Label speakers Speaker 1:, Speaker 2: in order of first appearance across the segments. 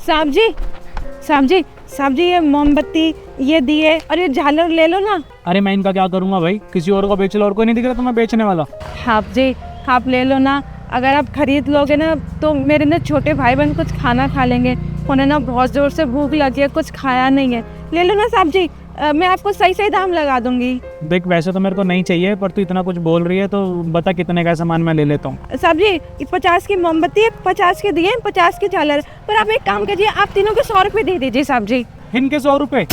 Speaker 1: साहब जी, साहब जी, साहब जी, ये मोमबत्ती, ये दिए और ये झालर ले लो ना।
Speaker 2: अरे मैं इनका क्या करूँगा भाई, किसी और को बेच लो, और कोई नहीं दिख रहा तो मैं बेचने वाला।
Speaker 1: आप जी, आप ले लो ना। अगर आप खरीद लोगे ना तो मेरे ना छोटे भाई बहन कुछ खाना खा लेंगे। उन्हें ना बहुत ज़ोर से भूख लगी है, कुछ खाया नहीं है। ले लो ना साहब जी, मैं आपको सही सही दाम लगा दूंगी।
Speaker 2: देख वैसे तो मेरे को नहीं चाहिए, पर तू इतना कुछ बोल रही है तो बता कितने का सामान मैं ले लेता हूँ।
Speaker 1: साहब जी, 50 की मोमबत्ती है, 50 के दिए, 50 की झालर। पर आप एक काम कीजिए, आप तीनों के 100 रुपये दे दीजिए साहब जी।
Speaker 2: इनके 100 रुपये?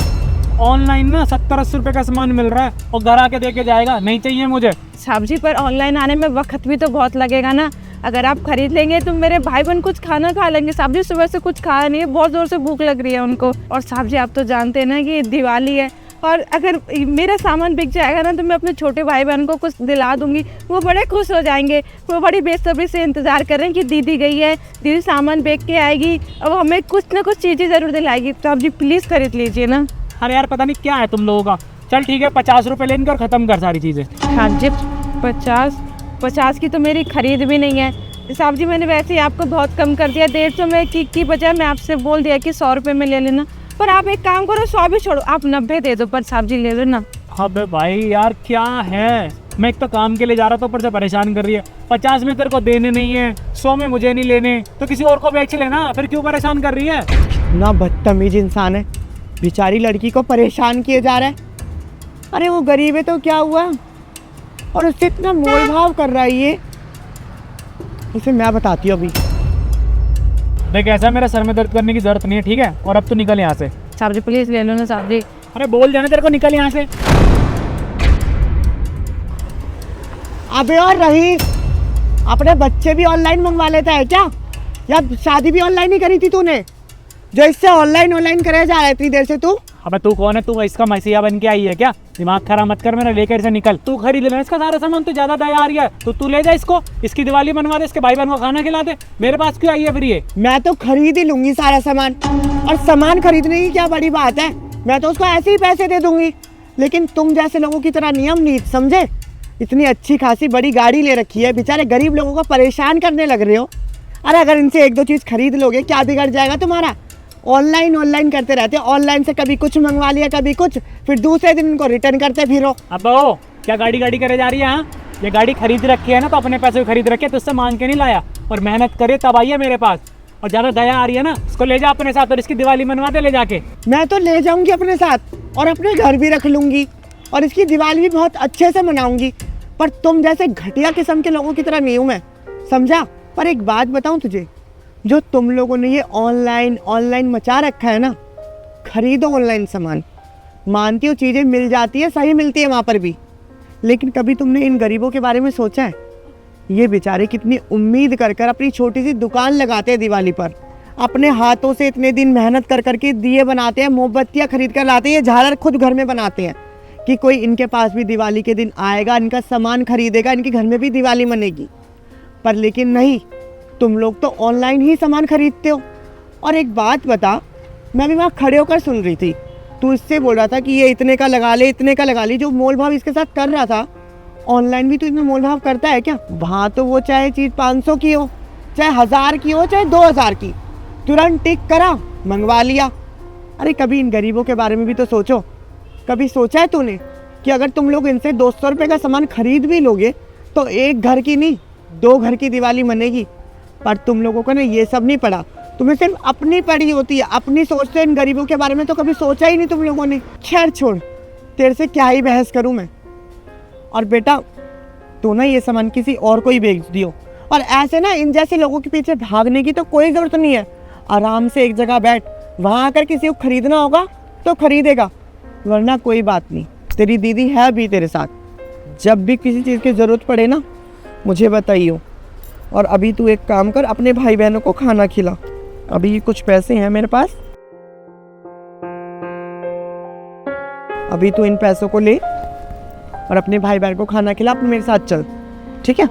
Speaker 2: ऑनलाइन ना 70-80 रुपये का सामान मिल रहा है और घर आके दे के जाएगा, नहीं चाहिए मुझे।
Speaker 1: साहब जी, पर ऑनलाइन आने में वक्त भी तो बहुत लगेगा ना। अगर आप खरीद लेंगे तो मेरे भाई बहन कुछ खाना खा लेंगे। साहब जी, सुबह से कुछ खाया नहीं है, बहुत ज़ोर से भूख लग रही है उनको। और साहब जी, आप तो जानते हैं ना कि दिवाली है, और अगर मेरा सामान बिक जाएगा ना तो मैं अपने छोटे भाई बहन को कुछ दिला दूंगी, वो बड़े खुश हो जाएंगे। वो बड़ी बेसब्री से इंतज़ार कर रहे हैं कि दीदी गई है, दीदी सामान बेच के आएगी और वो हमें कुछ ना कुछ चीज़ें ज़रूर दिलाएगी। तो आप जी प्लीज़ खरीद लीजिए ना।
Speaker 2: अरे यार पता नहीं क्या है तुम लोगों का। चल ठीक है, 50 रुपये लेंगे और ख़त्म कर सारी चीज़ें।
Speaker 1: हाँ जी, 50 की तो मेरी खरीद भी नहीं है साहब जी। मैंने वैसे ही आपको बहुत कम कर दिया, 150 में की बजाय मैं आपसे बोल दिया कि 100 रुपये में ले लेना। पर आप एक काम करो, 100 भी छोड़ो, आप 90 दे दो, पर साहब जी ले लो ना।
Speaker 2: अबे भाई यार क्या है, मैं एक तो काम के लिए जा रहा था, ऊपर से परेशान कर रही है। 50 में तेरे को देने नहीं है, 100 में मुझे नहीं लेने, तो किसी और को बेच लेना, फिर क्यों परेशान कर रही है?
Speaker 3: ना बदतमीज इंसान है, बेचारी लड़की को परेशान किए जा रहा है। अरे वो गरीब है तो क्या हुआ, और उससे इतना मोल भाव कर रहा है ये। इसे मैं बताती हूँ अभी।
Speaker 2: देख ऐसा मेरा सर में दर्द करने की जरूरत नहीं है, ठीक है? और अब तो निकल यहाँ से।
Speaker 1: साहब जी प्लीज़ ले लो ना साहब जी।
Speaker 2: अरे बोल जाना तेरे को, निकल यहाँ से।
Speaker 3: अबे और रहीस, अपने बच्चे भी ऑनलाइन मंगवा लेता है क्या? या शादी भी ऑनलाइन ही करी थी तूने, जो इससे ऑनलाइन करे जा रहा है इतनी देर से तू?
Speaker 2: अबे तू कौन है? तू इसका मसीहा बन के आई है क्या? दिमाग खराब मत कर मेरा, लेकर से निकल। तू खरीद लेना इसका सारा सामान, तो ज्यादा दया आ रही है तो तू ले जा इसको, इसकी दिवाली मनवा दे, इसके भाई बहन को खाना खिला दे। मेरे पास क्यों आई है फिर ये?
Speaker 3: मैं तो खरीद ही लूंगी सारा सामान, और सामान खरीदने की क्या बड़ी बात है, मैं तो उसको ऐसे ही पैसे दे दूंगी। लेकिन तुम जैसे लोगों की तरह नियम नहीं समझे, इतनी अच्छी खासी बड़ी गाड़ी ले रखी है, बेचारे गरीब लोगों को परेशान करने लग रहे हो। अरे अगर इनसे एक दो चीज़ खरीद लोगे, क्या बिगड़ जाएगा तुम्हारा? ऑनलाइन करते रहते हो, ऑनलाइन से कभी कुछ मंगवा लिया कभी कुछ, फिर दूसरे दिन इनको रिटर्न करते फिरो।
Speaker 2: अब ओ क्या गाड़ी करे जा रही है? हाँ, ये गाड़ी खरीद रखी है ना तो अपने पैसे खरीद रखी है, तुझसे मांग के नहीं लाया, और मेहनत करे तब आई है मेरे पास। और ज़्यादा दया आ रही है ना, इसको ले जा अपने साथ और इसकी दिवाली मनवा दे ले जाके।
Speaker 3: मैं तो ले जाऊंगी अपने साथ, और अपने घर भी रख लूंगी, और इसकी दिवाली भी बहुत अच्छे से मनाऊंगी। पर तुम जैसे घटिया किस्म के लोगों की तरह नहीं हूँ मैं, समझा? पर एक बात बताऊं तुझे, जो तुम लोगों ने ये ऑनलाइन मचा रखा है ना, खरीदो ऑनलाइन सामान। मानती हो चीज़ें मिल जाती है, सही मिलती है वहाँ पर भी, लेकिन कभी तुमने इन गरीबों के बारे में सोचा है? ये बेचारे कितनी उम्मीद कर कर अपनी छोटी सी दुकान लगाते हैं दिवाली पर, अपने हाथों से इतने दिन मेहनत कर करके दिए बनाते हैं, मोमबत्तियाँ खरीद कर लाते हैं, झालर खुद घर में बनाते हैं कि कोई इनके पास भी दिवाली के दिन आएगा, इनका सामान खरीदेगा, इनके घर में भी दिवाली मनेगी। पर लेकिन नहीं, तुम लोग तो ऑनलाइन ही सामान खरीदते हो। और एक बात बता, मैं भी वहाँ खड़े होकर सुन रही थी, तू इससे बोल रहा था कि ये इतने का लगा ले, इतने का लगा ले, जो मोल भाव इसके साथ कर रहा था, ऑनलाइन भी तो इतना मोल भाव करता है क्या? वहाँ तो वो चाहे चीज़ 500 की हो, चाहे 1000 की हो, चाहे 2000 की, तुरंत टिक करा, मंगवा लिया। अरे कभी इन गरीबों के बारे में भी तो सोचो। कभी सोचा है तूने कि अगर तुम लोग इनसे 200 रुपये का सामान खरीद भी लोगे तो एक घर की नहीं 2 घर की दिवाली मनेगी? पर तुम लोगों को ना ये सब नहीं पड़ा, तुम्हें सिर्फ अपनी पड़ी होती है, अपनी सोचते। इन गरीबों के बारे में तो कभी सोचा ही नहीं तुम लोगों ने। खैर छोड़, तेरे से क्या ही बहस करूं मैं। और बेटा तू ना ये सामान किसी और को ही बेच दियो, और ऐसे ना इन जैसे लोगों के पीछे भागने की तो कोई ज़रूरत नहीं है। आराम से एक जगह बैठ, वहाँ आकर किसी को खरीदना होगा तो खरीदेगा, वरना कोई बात नहीं, तेरी दीदी है अभी तेरे साथ। जब भी किसी चीज़ की ज़रूरत पड़े ना मुझे बताइयो। और अभी तू एक काम कर, अपने भाई बहनों को खाना खिला। अभी कुछ पैसे हैं मेरे पास, अभी तू इन पैसों को ले और अपने भाई बहन को खाना खिला, अपने मेरे साथ चल, ठीक है?